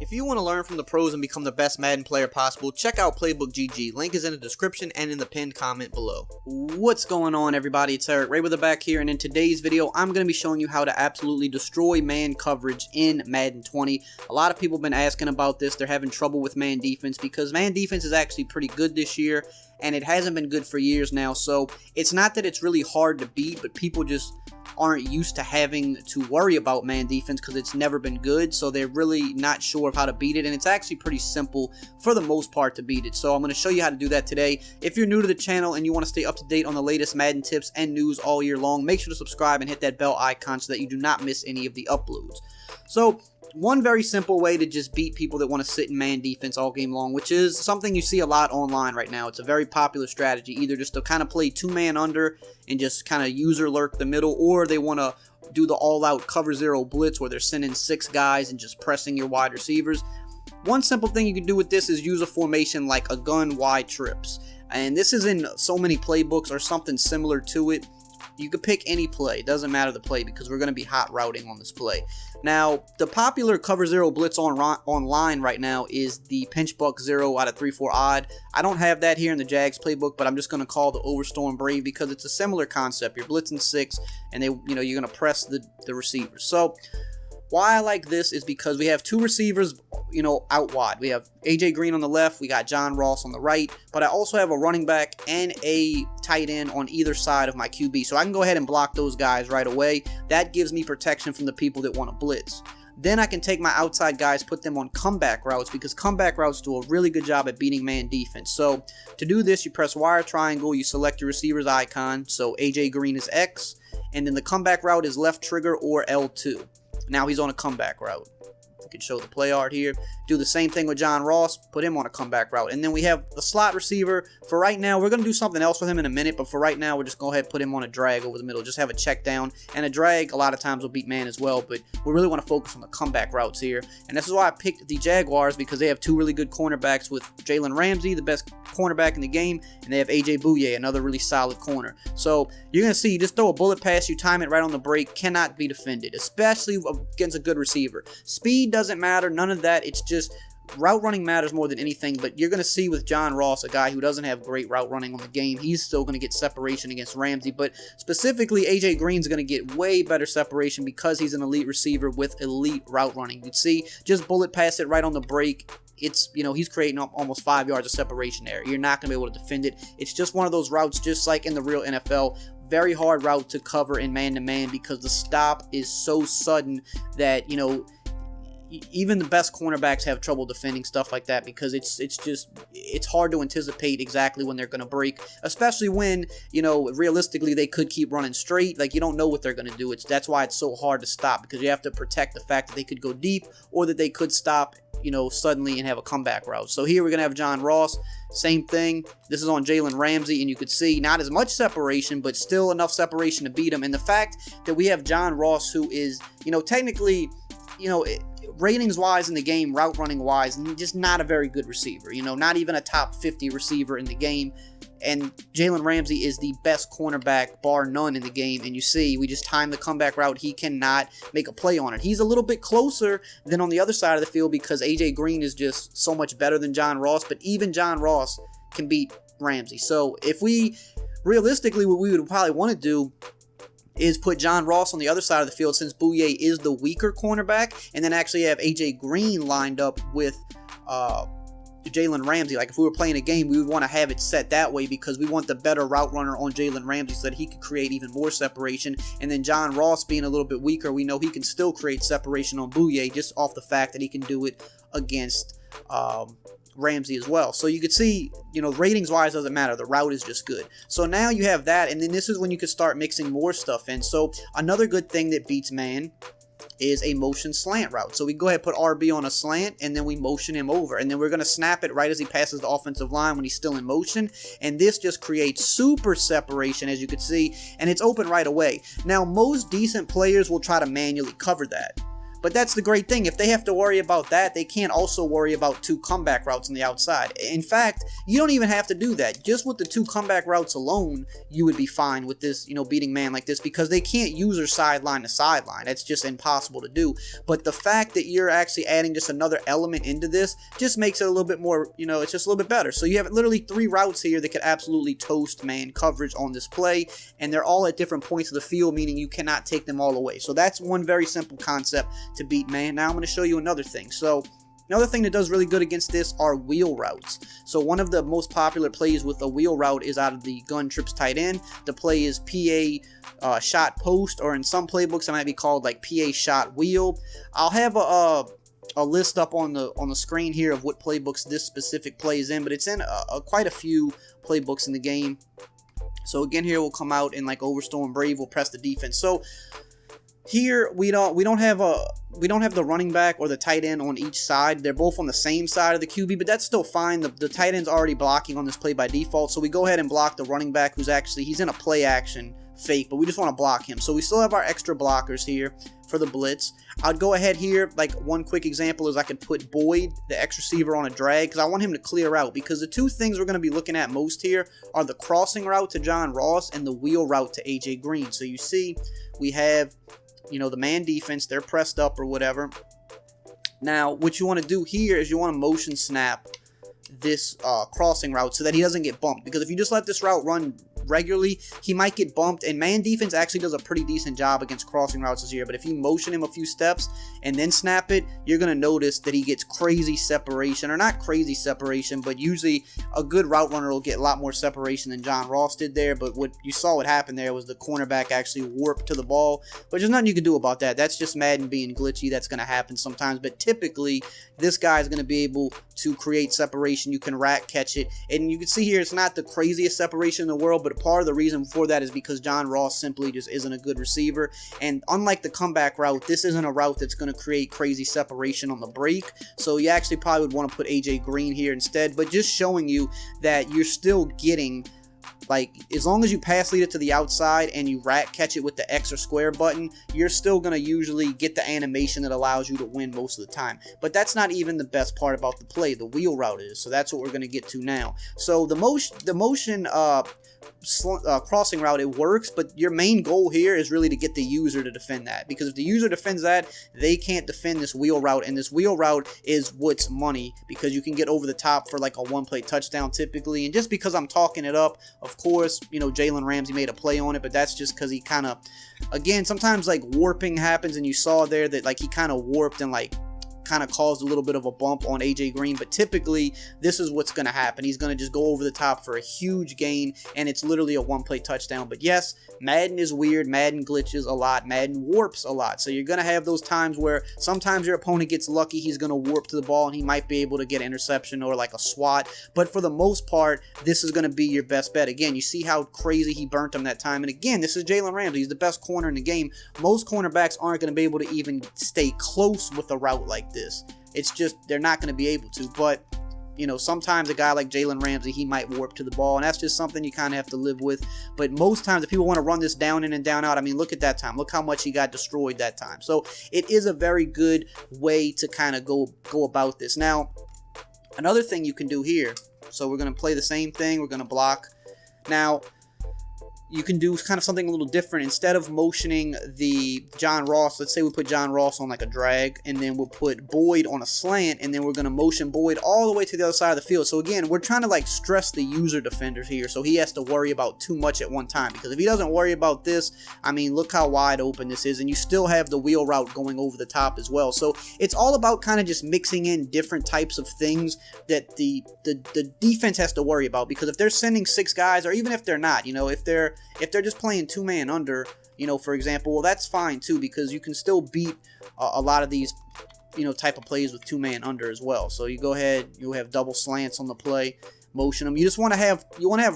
If you want to learn from the pros and become the best Madden player possible, check out Playbook GG. Link is in the description and in the pinned comment below. What's going on, everybody? It's EricRayweather back here, and in today's video, I'm going to be showing you how to absolutely destroy man coverage in Madden 20. A lot of people have been asking about this. They're having trouble with man defense because man defense is actually pretty good this year, and it hasn't been good for years now. So it's not that it's really hard to beat, but people just aren't used to having to worry about man defense because it's never been good, so they're really not sure of how to beat it, and it's actually pretty simple for the most part to beat it. So I'm going to show you how to do that today. If you're new to the channel and you want to stay up to date on the latest Madden tips and news all year long, make sure to subscribe and hit that bell icon so that you do not miss any of the uploads. So one very simple way to just beat people that want to sit in man defense all game long, which is something you see a lot online right now. It's a very popular strategy, either just to kind of play two-man under and just kind of user lurk the middle, or they want to do the all-out cover zero blitz where they're sending 6 guys and just pressing your wide receivers. One simple thing you can do with this is use a formation like a gun wide trips, and this is in so many playbooks or something similar to it. You could pick any play, doesn't matter the play, because we're going to be hot routing on this play. Now, the popular cover zero blitz online right now is the pinch buck 0 out of 3-4 odd. I don't have that here in the Jags playbook, but I'm just going to call the Overstorm Brave because it's a similar concept. You're blitzing 6, and you're going to press the receivers. So why I like this is because we have 2 receivers, out wide. We have AJ Green on the left, we got John Ross on the right, but I also have a running back and a tight end on either side of my QB. So I can go ahead and block those guys right away. That gives me protection from the people that want to blitz. Then I can take my outside guys, put them on comeback routes, because comeback routes do a really good job at beating man defense. So to do this, you press wire triangle, you select your receiver's icon, so AJ Green is X, and then the comeback route is left trigger or L2. Now he's on a comeback route. You can show the play art here. Do the same thing with John Ross, put him on a comeback route. And then we have the slot receiver. For right now, we're going to do something else with him in a minute, but for right now, we're just going to go ahead and put him on a drag over the middle. Just have a check down, and a drag a lot of times will beat man as well, but we really want to focus on the comeback routes here. And this is why I picked the Jaguars, because they have 2 really good cornerbacks with Jalen Ramsey, the best cornerback in the game, and they have AJ Bouye, another really solid corner. So you're going to see, you just throw a bullet pass, you time it right on the break, cannot be defended, especially against a good receiver. Speed doesn't matter, none of that. It's just route running matters more than anything, but you're going to see with John Ross, a guy who doesn't have great route running on the game, he's still going to get separation against Ramsey, but specifically AJ Green's going to get way better separation because he's an elite receiver with elite route running. You'd see, just bullet pass it right on the break. It's, he's creating almost 5 yards of separation there. You're not going to be able to defend it. It's just one of those routes, just like in the real NFL. Very hard route to cover in man-to-man because the stop is so sudden that, even the best cornerbacks have trouble defending stuff like that because it's hard to anticipate exactly when they're going to break, especially when, realistically they could keep running straight. Like, you don't know what they're going to do. That's why it's so hard to stop, because you have to protect the fact that they could go deep or that they could stop, suddenly and have a comeback route. So here we're going to have John Ross, same thing. This is on Jalen Ramsey, and you could see not as much separation, but still enough separation to beat him. And the fact that we have John Ross, who is, technically, ratings-wise in the game, route-running-wise, just not a very good receiver. Not even a top 50 receiver in the game. And Jalen Ramsey is the best cornerback, bar none, in the game. And you see, we just timed the comeback route. He cannot make a play on it. He's a little bit closer than on the other side of the field because AJ Green is just so much better than John Ross. But even John Ross can beat Ramsey. So if realistically, what we would probably want to do is put John Ross on the other side of the field, since Bouye is the weaker cornerback, and then actually have AJ Green lined up with Jalen Ramsey. Like, if we were playing a game, we would want to have it set that way because we want the better route runner on Jalen Ramsey so that he could create even more separation. And then John Ross being a little bit weaker, we know he can still create separation on Bouye just off the fact that he can do it against Ramsey as well. So you could see, ratings wise doesn't matter. The route is just good. So now you have that, and then this is when you can start mixing more stuff in. So another good thing that beats man is a motion slant route. So we go ahead and put RB on a slant, and then we motion him over, and then we're going to snap it right as he passes the offensive line when he's still in motion, and this just creates super separation, as you can see, and it's open right away. Now, most decent players will try to manually cover that, But that's the great thing. If they have to worry about that, they can't also worry about 2 comeback routes on the outside. In fact, you don't even have to do that. Just with the 2 comeback routes alone, you would be fine with this, beating man like this, because they can't use her sideline to sideline. That's just impossible to do. But the fact that you're actually adding just another element into this just makes it a little bit more, it's just a little bit better. So you have literally 3 routes here that could absolutely toast man coverage on this play, and they're all at different points of the field, meaning you cannot take them all away. So that's one very simple concept to beat man. Now I'm going to show you another thing. So another thing that does really good against this are wheel routes. So one of the most popular plays with a wheel route is out of the gun trips tight end. The play is PA shot post, or in some playbooks it might be called like PA shot wheel. I'll have a list up on the screen here of what playbooks this specific play is in, but it's in quite a few playbooks in the game. So again, here we'll come out in like Overstorm Brave. We'll press the defense. So here we don't have the running back or the tight end on each side. They're both on the same side of the QB, but that's still fine. The tight end's already blocking on this play by default, so we go ahead and block the running back, he's in a play action fake, but we just want to block him. So we still have our extra blockers here for the blitz. I'd go ahead here, like one quick example is I could put Boyd, the X receiver, on a drag, because I want him to clear out, because the 2 things we're going to be looking at most here are the crossing route to John Ross and the wheel route to AJ Green. So you see we have the man defense, they're pressed up or whatever. Now, what you want to do here is you want to motion snap this crossing route so that he doesn't get bumped, because if you just let this route run regularly, he might get bumped, and man defense actually does a pretty decent job against crossing routes this year. But if you motion him a few steps and then snap it, you're going to notice that he gets crazy separation, or not crazy separation, but usually a good route runner will get a lot more separation than John Ross did there. But what you saw what happened there was the cornerback actually warped to the ball, but there's nothing you can do about that. That's just Madden being glitchy. That's going to happen sometimes, but typically this guy is going to be able to create separation. You can rack catch it, and you can see here it's not the craziest separation in the world, but part of the reason for that is because John Ross simply just isn't a good receiver. And unlike the comeback route, this isn't a route that's going to create crazy separation on the break. So you actually probably would want to put AJ Green here instead, but just showing you that you're still getting, like, as long as you pass lead it to the outside and you rack catch it with the X or square button, you're still going to usually get the animation that allows you to win most of the time. But that's not even the best part about the play. The wheel route is. So that's what we're going to get to now. So the motion crossing route, it works, but your main goal here is really to get the user to defend that, because if the user defends that, they can't defend this wheel route, and this wheel route is what's money, because you can get over the top for like a 1-play touchdown typically. And just because I'm talking it up, of course, Jalen Ramsey made a play on it, but that's just because he kind of, again, sometimes like warping happens, and you saw there that like he kind of warped and like kind of caused a little bit of a bump on AJ Green, but typically this is what's going to happen. He's going to just go over the top for a huge gain, and it's literally a 1-play touchdown. But yes, Madden is weird. Madden glitches a lot. Madden warps a lot. So you're going to have those times where sometimes your opponent gets lucky. He's going to warp to the ball, and he might be able to get an interception or like a swat. But for the most part, this is going to be your best bet. Again, you see how crazy he burnt him that time. And again, this is Jalen Ramsey. He's the best corner in the game. Most cornerbacks aren't going to be able to even stay close with a route like this. It's just, they're not going to be able to. But sometimes a guy like Jalen Ramsey, he might warp to the ball, and that's just something you kind of have to live with. But most times, if people want to run this down in and down out, I mean, look at that time. Look how much he got destroyed that time. So it is a very good way to kind of go about this. Now, another thing you can do here, so we're going to play the same thing. We're going to block. Now, you can do kind of something a little different. Instead of motioning the John Ross, let's say we put John Ross on like a drag, and then we'll put Boyd on a slant, and then we're going to motion Boyd all the way to the other side of the field. So again, we're trying to like stress the user defenders here, so he has to worry about too much at one time, because if he doesn't worry about this, I mean, look how wide open this is, and you still have the wheel route going over the top as well. So it's all about kind of just mixing in different types of things that the defense has to worry about, because if they're sending 6 guys, or even if they're not, if they're just playing 2-man under, for example, well, that's fine too, because you can still beat a lot of these, type of plays with 2-man under as well. So you go ahead, you have double slants on the play, motion them. You just want to have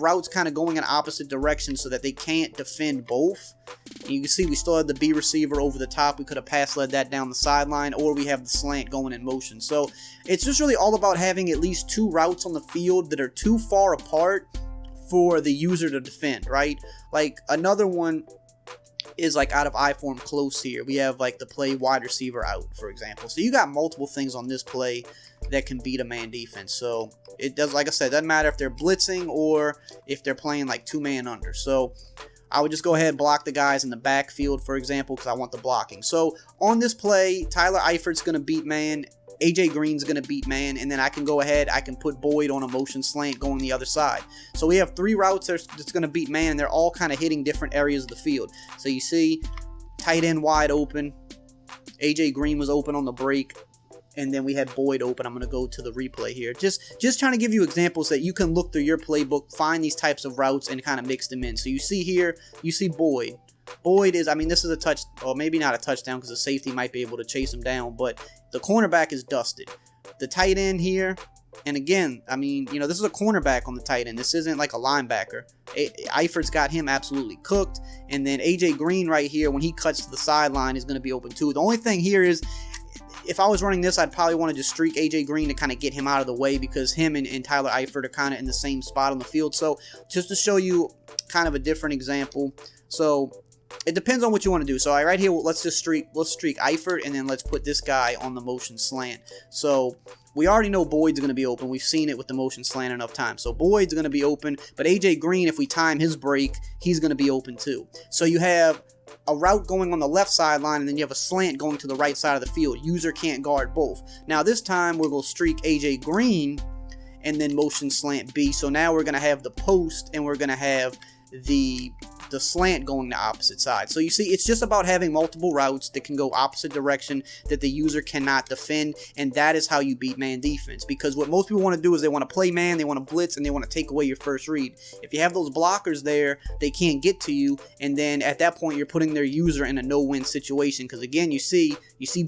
routes kind of going in opposite directions so that they can't defend both. And you can see we still have the B receiver over the top. We could have pass led that down the sideline, or we have the slant going in motion. So it's just really all about having at least 2 routes on the field that are too far apart for the user to defend, right? Like another one is like out of I form close here. We have like the play wide receiver out, for example. So you got multiple things on this play that can beat a man defense. So it does, like I said, it doesn't matter if they're blitzing or if they're playing like 2-man under. So I would just go ahead and block the guys in the backfield, for example, because I want the blocking. So on this play, Tyler Eifert's going to beat man. AJ Green's going to beat man, and then I can go ahead, I can put Boyd on a motion slant going the other side. So we have 3 routes that's going to beat man, and they're all kind of hitting different areas of the field. So you see tight end wide open, AJ Green was open on the break, and then we had Boyd open. I'm going to go to the replay here. Just trying to give you examples that you can look through your playbook, find these types of routes, and kind of mix them in. So you see here, you see Boyd. Boyd is, I mean, this is a touch, or maybe not a touchdown because the safety might be able to chase him down, but the cornerback is dusted. The tight end here, and again, I mean, you know, this is a cornerback on the tight end. This isn't like a linebacker. Eifert's got him absolutely cooked, and then AJ Green right here, when he cuts to the sideline, is going to be open too. The only thing here is, if I was running this, I'd probably want to just streak AJ Green to kind of get him out of the way, because him and Tyler Eifert are kind of in the same spot on the field. So just to show you kind of a different example. So it depends on what you want to do. So right here, let's streak Eifert, and then let's put this guy on the motion slant. So we already know Boyd's going to be open. We've seen it with the motion slant enough times. So Boyd's going to be open, but AJ Green, if we time his break, he's going to be open too. So you have a route going on the left sideline, and then you have a slant going to the right side of the field. User can't guard both. Now this time we're going to streak AJ Green and then motion slant B. So now we're going to have the post, and we're going to have the slant going the opposite side. So you see, it's just about having multiple routes that can go opposite direction that the user cannot defend, and that is how you beat man defense. Because what most people want to do is they want to play man, they want to blitz, and they want to take away your first read. If you have those blockers there, they can't get to you, and then at that point you're putting their user in a no-win situation. Because again, you see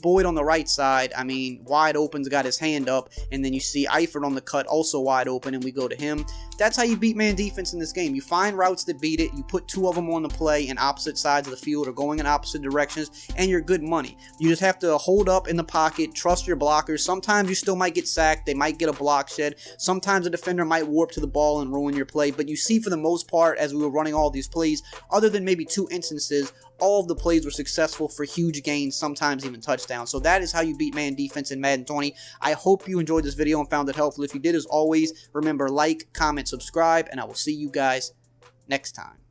Boyd on the right side, I mean, wide open's got his hand up, and then you see Eifert on the cut also wide open, and we go to him. That's how you beat man defense in this game. You find routes that beat it, you put 2 of them on the play in opposite sides of the field or going in opposite directions, and you're good money. You just have to hold up in the pocket, trust your blockers. Sometimes you still might get sacked, they might get a block shed, sometimes a defender might warp to the ball and ruin your play, but you see, for the most part, as we were running all these plays, other than maybe 2 instances, all of the plays were successful for huge gains, sometimes even touchdowns. So that is how you beat man defense in Madden 20. I hope you enjoyed this video and found it helpful. If you did, as always, remember, like, comment, subscribe, and I will see you guys next time.